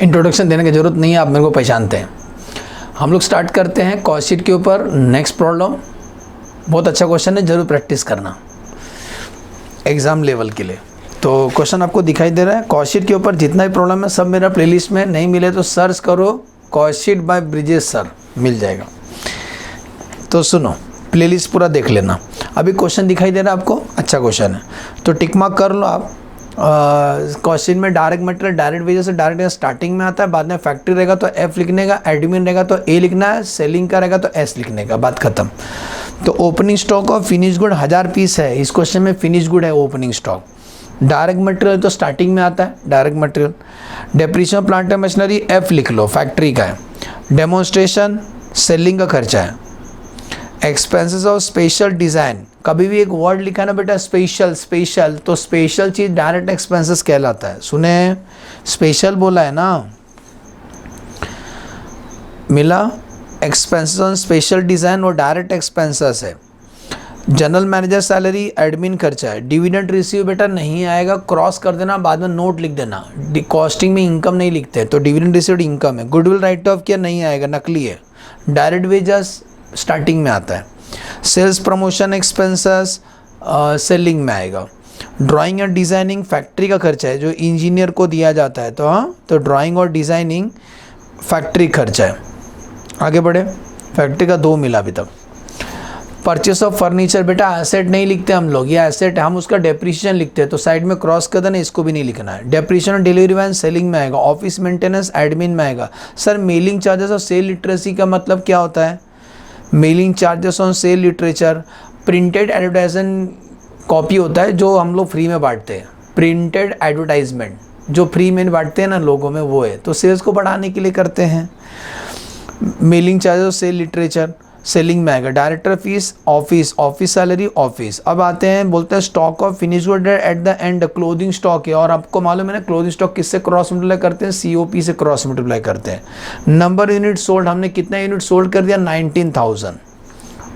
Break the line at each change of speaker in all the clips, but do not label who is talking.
Introduction देने की ज़रूरत नहीं है, आप मेरे को पहचानते हैं। हम लोग स्टार्ट करते हैं कॉस्ट शीट के ऊपर। नेक्स्ट प्रॉब्लम बहुत अच्छा क्वेश्चन है, ज़रूर प्रैक्टिस करना एग्ज़ाम लेवल के लिए। तो क्वेश्चन आपको दिखाई दे रहा है। कॉस्ट शीट के ऊपर जितना भी प्रॉब्लम है सब मेरा प्लेलिस्ट में, नहीं मिले तो सर्च करो cost sheet by Brijesh sir, मिल जाएगा। तो सुनो, प्लेलिस्ट पूरा देख लेना। अभी क्वेश्चन दिखाई दे रहा है आपको, अच्छा क्वेश्चन है तो टिक मार्क कर लो आप। क्वेश्चन में डायरेक्ट मटेरियल डायरेक्ट वेजेस से डायरेक्ट स्टार्टिंग में आता है, बाद में फैक्ट्री रहेगा तो एफ लिखने का, एडमिन रहेगा तो ए लिखना है, सेलिंग का रहेगा तो एस लिखने का, बात खत्म। तो opening stock of finish good 1000 piece है, इस क्वेश्चन में फिनिश गुड है ओपनिंग स्टॉक। डायरेक्ट मटेरियल तो स्टार्टिंग में आता है, direct material. Depreciation of plant and machinery F लिख लो, फैक्ट्री का है। डेमोन्स्ट्रेशन सेलिंग का खर्चा है। एक्सपेंसेस ऑफ स्पेशल डिज़ाइन, कभी भी एक वर्ड लिखा है ना बेटा स्पेशल, स्पेशल तो स्पेशल चीज़ डायरेक्ट एक्सपेंसेस कहलाता है। सुने, स्पेशल बोला है ना, मिला। एक्सपेंसेस ऑन स्पेशल डिज़ाइन वो डायरेक्ट एक्सपेंसेस है। जनरल मैनेजर सैलरी एडमिन खर्चा है। डिविडेंड रिसीव बेटा नहीं आएगा, क्रॉस कर देना, बाद में नोट लिख देना। कॉस्टिंग में इनकम नहीं लिखते तो डिविडेंड रिसीव्ड इनकम है। गुडविल राइट ऑफ किया नहीं आएगा, नकली है। डायरेक्ट वेजेस स्टार्टिंग में आता है। सेल्स प्रमोशन एक्सपेंसेस सेलिंग में आएगा। ड्राइंग और डिज़ाइनिंग फैक्ट्री का खर्चा है जो इंजीनियर को दिया जाता है, तो हाँ, तो ड्राइंग और डिज़ाइनिंग फैक्ट्री खर्चा है। आगे बढ़े, फैक्ट्री का 2 मिला अभी तक। परचेस ऑफ फर्नीचर बेटा एसेट नहीं लिखते हम लोग, ये एसेट है, हम उसका डेप्रिसिएशन लिखते हैं, तो साइड में क्रॉस कर देना, इसको भी नहीं लिखना है। डेप्रिसिएशन डिलीवरी वैन सेलिंग में आएगा। ऑफिस मेंटेनेंस एडमिन में आएगा। सर मेलिंग चार्जेस और सेल लिटरेसी का मतलब क्या होता है? Mailing charges on sale literature printed advertisement copy होता है जो हम लोग फ्री में बांटते हैं। प्रिंटेड एडवर्टाइजमेंट जो फ्री में बांटते हैं ना लोगों में, वो है, तो सेल्स को बढ़ाने के लिए करते हैं। मेलिंग चार्जेस और सेल लिटरेचर सेलिंग में आएगा। Director fees office salary office. अब आते हैं, बोलते हैं stock of finish good at the end clothing stock है, और आपको मालूम है ना क्लोथिंग स्टॉक किससे क्रॉस मल्टीप्लाई करते हैं? COP से क्रॉस मल्टीप्लाई करते हैं। नंबर यूनिट सोल्ड, हमने कितना यूनिट सोल्ड कर दिया? 19,000,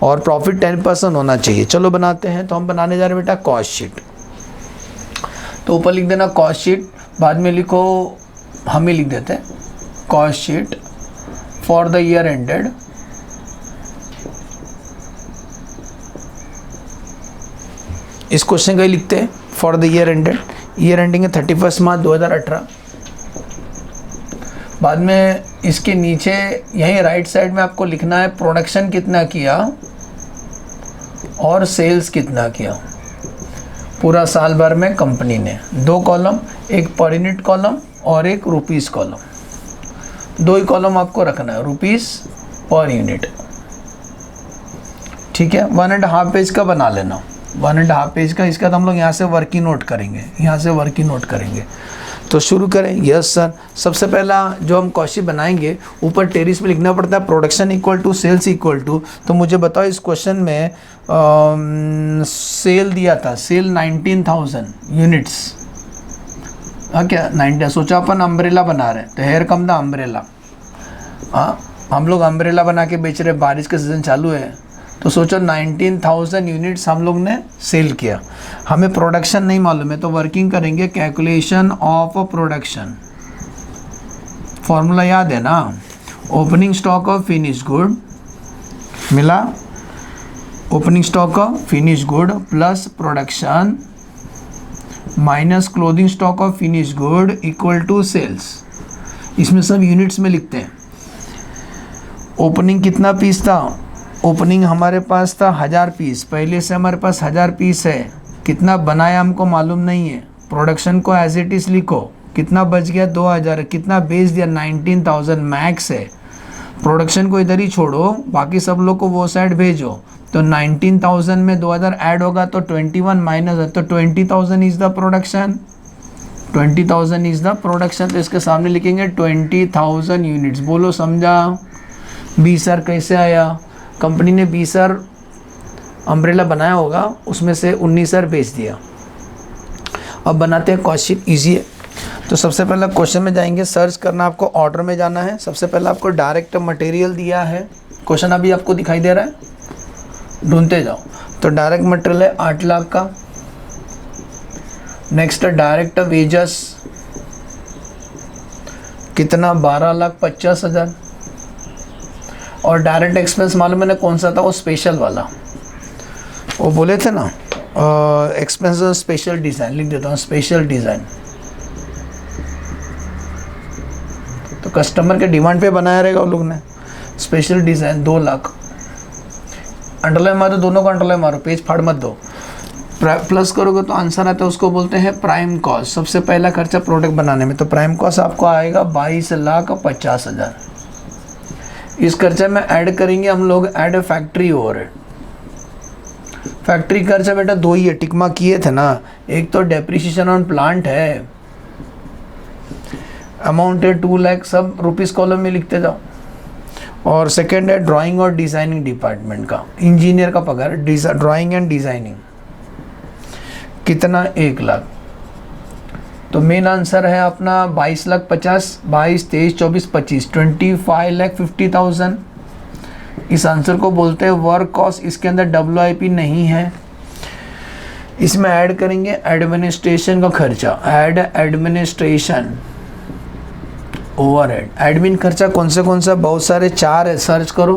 और प्रॉफिट 10% होना चाहिए। चलो बनाते हैं, तो हम बनाने जा रहे हैं बेटा कॉस्ट शीट। तो ऊपर लिख देना कॉस्ट शीट, बाद में लिखो, हम ही लिख देते हैं cost sheet for the year ended इस क्वेश्चन का ही लिखते हैं for the year ended. Year ending है 31 मार्च 2018। बाद में इसके नीचे यहीं राइट साइड में आपको लिखना है प्रोडक्शन कितना किया और सेल्स कितना किया पूरा साल भर में कंपनी ने। 2 कॉलम, एक पर यूनिट कॉलम और एक रुपीस कॉलम। 2 ही कॉलम आपको रखना है, रुपीस पर यूनिट, ठीक है। 1.5 पेज का बना लेना, 1.5 पेज का। इसका तो हम लोग यहाँ से वर्किंग नोट करेंगे, यहाँ से वर्किंग नोट करेंगे। तो शुरू करें। यस सर, सबसे पहला जो हम कॉस्ट शीट बनाएंगे, ऊपर टेरिस में लिखना पड़ता है production equal to sales equal to. तो मुझे बताओ इस क्वेश्चन में सेल दिया था, सेल 19,000 यूनिट्स। क्या 19? सोचा अपन अम्ब्रेला बना रहे हैं, तो हेयर कम द अम्ब्रेला। हाँ, हम लोग अम्ब्रेला बना के बेच रहे, बारिश का सीज़न चालू है, तो सोचो 19,000 यूनिट्स हम लोग ने सेल किया। हमें प्रोडक्शन नहीं मालूम है, तो वर्किंग करेंगे कैलकुलेशन ऑफ प्रोडक्शन। फॉर्मूला याद है ना? Opening stock of finish good मिला, opening stock of finish good plus production minus closing stock of finish good equal to sales. इसमें सब यूनिट्स में लिखते हैं। ओपनिंग कितना पीस था? ओपनिंग हमारे पास था 1000 पीस, पहले से हमारे पास 1000 पीस है। कितना बनाया हमको मालूम नहीं है। प्रोडक्शन को एज इट इज़ लिखो, कितना बच गया? 2000। कितना बेच दिया? 19,000 मैक्स है। प्रोडक्शन को इधर ही छोड़ो, बाकी सब लोग को वो साइड भेजो। तो 19,000 में 2000 ऐड होगा तो 21 माइनस है, तो 20,000 is the production. 20,000 is the production. तो इसके सामने लिखेंगे 20,000 यूनिट्स। बोलो समझा? 20 सर कैसे आया? कंपनी ने 20 सर अम्ब्रेला बनाया होगा, उसमें से 19 सर बेच दिया। अब बनाते हैं कॉस्ट शीट, ईजी है। तो सबसे पहला क्वेश्चन में जाएंगे, सर्च करना आपको, ऑर्डर में जाना है। सबसे पहले आपको डायरेक्ट मटेरियल दिया है, क्वेश्चन अभी आपको दिखाई दे रहा है, ढूंढते जाओ। तो डायरेक्ट मटेरियल है 8 लाख का। नेक्स्ट डायरेक्ट वेजेस कितना 12,50,000। और डायरेक्ट एक्सपेंस मालूम है ना कौन सा था, वो स्पेशल वाला, वो बोले थे ना एक्सपेंस स्पेशल डिज़ाइन, लिख देता हूँ स्पेशल डिज़ाइन। तो कस्टमर के डिमांड पे बनाया रहेगा वो लोग ने। स्पेशल डिज़ाइन 2 लाख, अंडरलाइन मारो, दोनों को अंडरलाइन मारो, पेज फाड़ मत दो। प्लस करोगे तो आंसर आता है, उसको बोलते हैं प्राइम कॉस्ट। सबसे पहला खर्चा प्रोडक्ट बनाने में, तो प्राइम कॉस्ट आपको आएगा 22,50,000। इस खर्चे में ऐड करेंगे हम लोग ऐड फैक्ट्री ओवरहेड। फैक्ट्री खर्चा बेटा 2 ही है, टिकमा किए थे ना। एक तो डेप्रिसिएशन ऑन प्लांट है, अमाउंट है 2 लाख, सब रुपीस कॉलम में लिखते जाओ। और सेकेंड है ड्राइंग और डिज़ाइनिंग डिपार्टमेंट का, इंजीनियर का पगार, ड्राइंग एंड डिज़ाइनिंग, कितना 1 लाख। तो मेन आंसर है अपना 22,50,000, 22, 23, 24, 25, 25,50,000। इस आंसर को बोलते हैं वर्क कॉस्ट। इसके अंदर WIP नहीं है। इसमें ऐड करेंगे एडमिनिस्ट्रेशन का खर्चा, ऐड एडमिनिस्ट्रेशन ओवरहेड। एडमिन खर्चा कौन सा, बहुत सारे, 4 है, सर्च करो।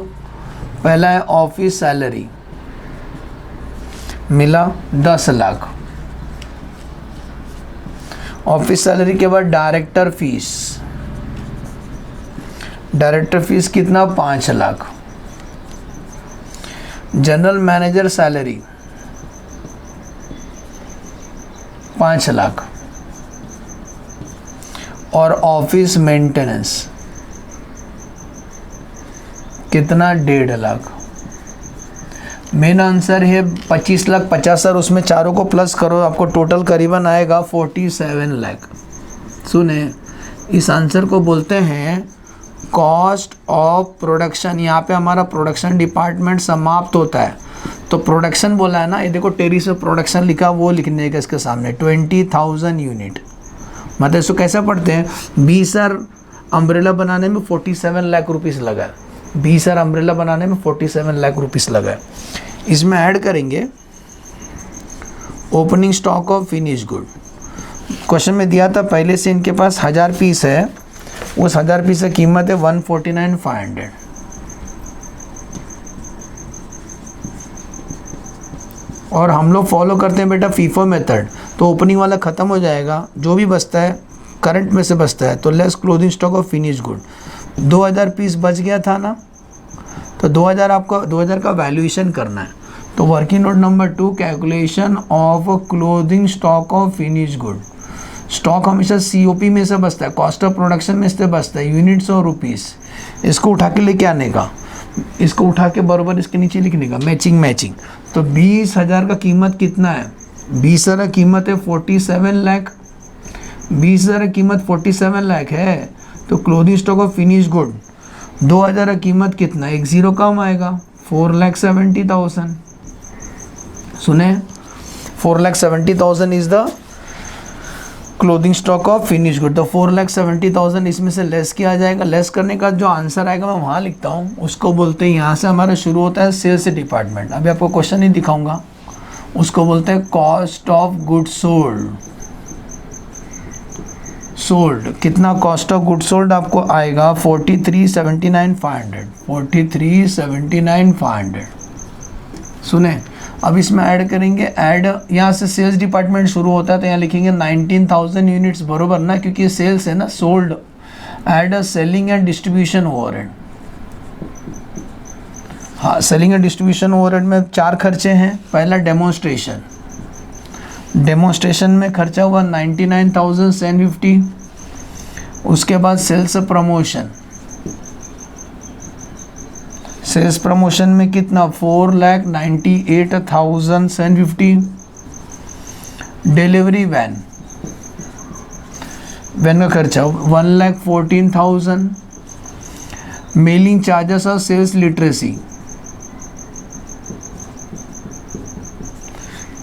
पहला है ऑफिस सैलरी, मिला 10 लाख। ऑफिस सैलरी के बाद डायरेक्टर फीस, डायरेक्टर फीस कितना 5 lakh. General manager salary 5 lakh. और ऑफिस मेंटेनेंस कितना 1.5 लाख। मेन आंसर है 25,50,000। उसमें चारों को प्लस करो, आपको टोटल करीबन आएगा 47 लाख। सुने, इस आंसर को बोलते हैं कॉस्ट ऑफ प्रोडक्शन। यहाँ पे हमारा प्रोडक्शन डिपार्टमेंट समाप्त होता है। तो प्रोडक्शन बोला है ना, ये देखो टेरिस ऑफ प्रोडक्शन लिखा, वो लिखने का इसके सामने 20,000 यूनिट। मतलब इसको कैसा पढ़ते हैं, 20 अम्ब्रेला बनाने में 47 लाख रुपीस लगा है। 20 अम्ब्रेला बनाने में 47 लाख रुपीस लगा है। इसमें ऐड करेंगे opening stock of finish good. Question में दिया था पहले से इनके पास 1000 पीस है, उस 1000 पीस की कीमत है 149,500। और हम लोग फॉलो करते हैं बेटा फीफो मेथड। तो ओपनिंग वाला ख़त्म हो जाएगा, जो भी बचता है करंट में से बचता है, तो less closing stock of finish good. 2000 piece बच गया था ना, तो 2000 आपको 2000 का वैल्यूएशन करना है। तो working note number 2, calculation of closing stock of finish good. Stock हमेशा COP में से बचता है, कॉस्ट ऑफ प्रोडक्शन में से बचता है, यूनिट्स और रुपीस। इसको उठा के लेके आने का, इसको उठा के बराबर इसके नीचे लिखने का, मैचिंग। तो 20,000 का कीमत कितना है, 20,000 का कीमत है 47 लाख। 20,000 का कीमत 47 लाख है। तो closing stock of finish good 2000 का कीमत कितना, 1 0 कम आएगा, 4,70,000। सुने, 4,70,000 is the clothing stock of finish good. तो 4,70,000 इसमें से लेस किया जाएगा। लेस करने का जो आंसर आएगा मैं वहाँ लिखता हूँ, उसको बोलते हैं, यहाँ से हमारा शुरू होता है सेल्स डिपार्टमेंट। अभी आपको क्वेश्चन नहीं दिखाऊंगा, उसको बोलते हैं कॉस्ट ऑफ गुड सोल्ड। कितना कॉस्ट ऑफ गुड सोल्ड आपको आएगा 43,79,500। 43,79,500। सुने, अब इसमें ऐड करेंगे, ऐड यहाँ से सेल्स डिपार्टमेंट शुरू होता है, तो यहाँ लिखेंगे 19,000 यूनिट्स, बरोबर ना, क्योंकि सेल्स है ना, sold. Add selling and distribution overhead. हाँ, सेलिंग एंड डिस्ट्रीब्यूशन ओवरहेड में 4 खर्चे हैं। पहला डेमोन्स्ट्रेशन में खर्चा हुआ 99,750। उसके बाद सेल्स प्रमोशन में कितना, 4,98,750। डिलीवरी वैन का खर्चा 1,14,000। मेलिंग चार्जेस और सेल्स लिटरेसी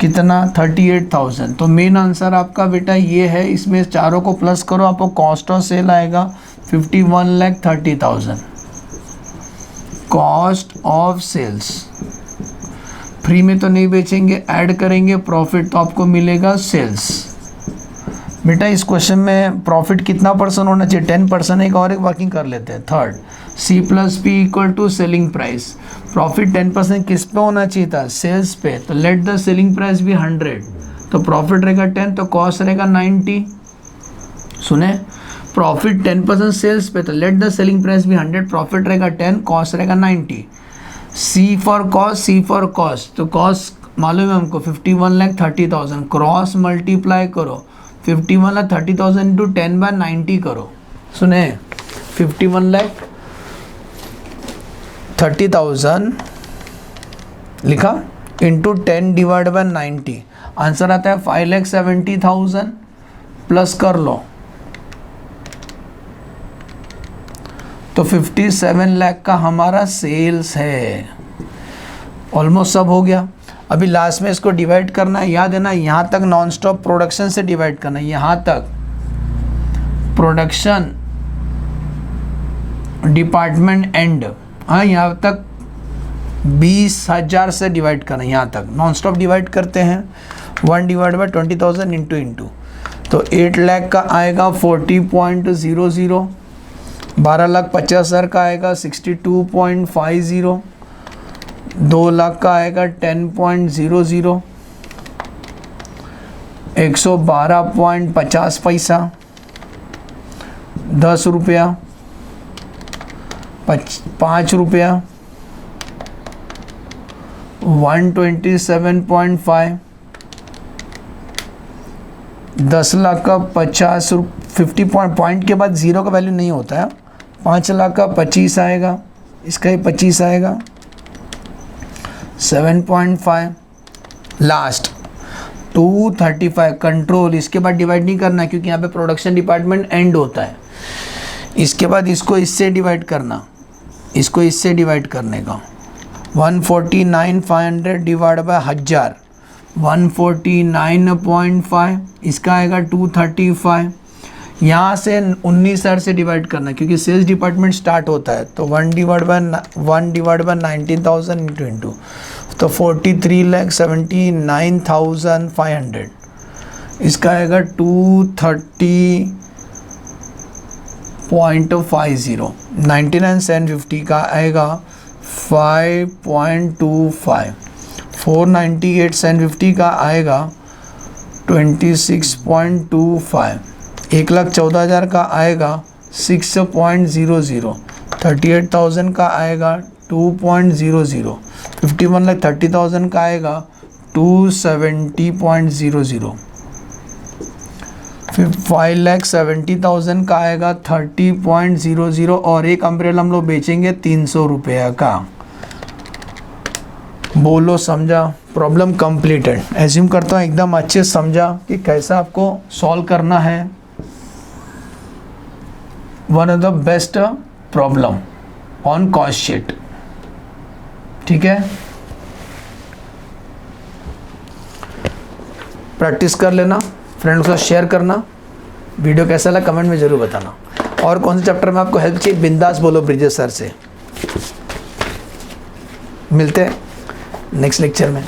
कितना, 38,000। तो मेन आंसर आपका बेटा ये है। इसमें चारों को प्लस करो, आपको कॉस्ट ऑफ सेल आएगा 51,30,000। कॉस्ट ऑफ सेल्स, फ्री में तो नहीं बेचेंगे, ऐड करेंगे प्रॉफिट, तो आपको मिलेगा सेल्स। बेटा इस क्वेश्चन में प्रॉफिट कितना परसेंट होना चाहिए? 10%। एक और एक वर्किंग कर लेते हैं। Third, C plus P equal to selling price. Profit 10% किस पे होना चाहिए था? सेल्स पे। तो लेट द सेलिंग प्राइस भी 100, तो प्रॉफिट रहेगा 10, तो कॉस्ट रहेगा 90। सुने, प्रॉफिट 10% सेल्स पे, तो लेट द सेलिंग प्राइस भी 100, प्रॉफिट रहेगा 10, कॉस्ट रहेगा 90। C for cost, C for cost, तो कॉस्ट मालूम है हमको 51,30,000, क्रॉस मल्टीप्लाई करो 51,30,000 इंटू 10/90 करो। सुने, 51,30,000 लिखा इंटू 10/90, आंसर आता है 5,70,000 प्लस कर लो तो 57 लाख का हमारा सेल्स है। ऑलमोस्ट सब हो गया। अभी लास्ट में इसको डिवाइड करना है, याद है ना, यहाँ तक नॉन स्टॉप प्रोडक्शन से डिवाइड करना है, यहाँ तक प्रोडक्शन डिपार्टमेंट एंड, हाँ यहाँ तक 20,000 से डिवाइड करना है, यहाँ तक नॉन स्टॉप डिवाइड करते हैं। 1/20,000 इंटू तो 8 लाख का आएगा 40.00, 12,50,000 का आएगा 62.50, 2 लाख का आएगा 10.00, 112.50 पैसा, 10 रुपया, 5 रुपया, 127.5, 10 लाख का 50 पॉइंट के बाद ज़ीरो का वैल्यू नहीं होता है। 5 लाख का 25 आएगा, इसका ही 25 आएगा, 7.5, लास्ट 235 कंट्रोल। इसके बाद डिवाइड नहीं करना क्योंकि यहाँ पे प्रोडक्शन डिपार्टमेंट एंड होता है। इसके बाद इसको इससे डिवाइड करना, इसको इससे डिवाइड करने का 149,500 डिवाइड बाय 1000, 149.5, इसका आएगा 235। यहाँ से 19,000 से डिवाइड करना क्योंकि सेल्स डिपार्टमेंट स्टार्ट होता है, तो 1/19,000 इंटू तो 43,79,500, इसका आएगा 230.50, 99 का आएगा 5.25, 498 का आएगा 26.25, 1,14,000 का आएगा 6.00, 38,000 का आएगा 2.00, 51,30,000 का आएगा 270.00, 5,70,000 का आएगा 30.00, और एक अम्ब्रेला हम लोग बेचेंगे 300 रुपये का। बोलो समझा? Problem completed. एज्यूम करता हूँ एकदम अच्छे समझा कि कैसा आपको सॉल्व करना है। One of the best problem on cost sheet, ठीक है। प्रैक्टिस कर लेना, फ्रेंड्स के साथ शेयर करना। वीडियो कैसा लगा कमेंट में ज़रूर बताना। और कौन से चैप्टर में आपको हेल्प चाहिए बिंदास बोलो ब्रिजेश सर से। मिलते हैं नेक्स्ट लेक्चर में।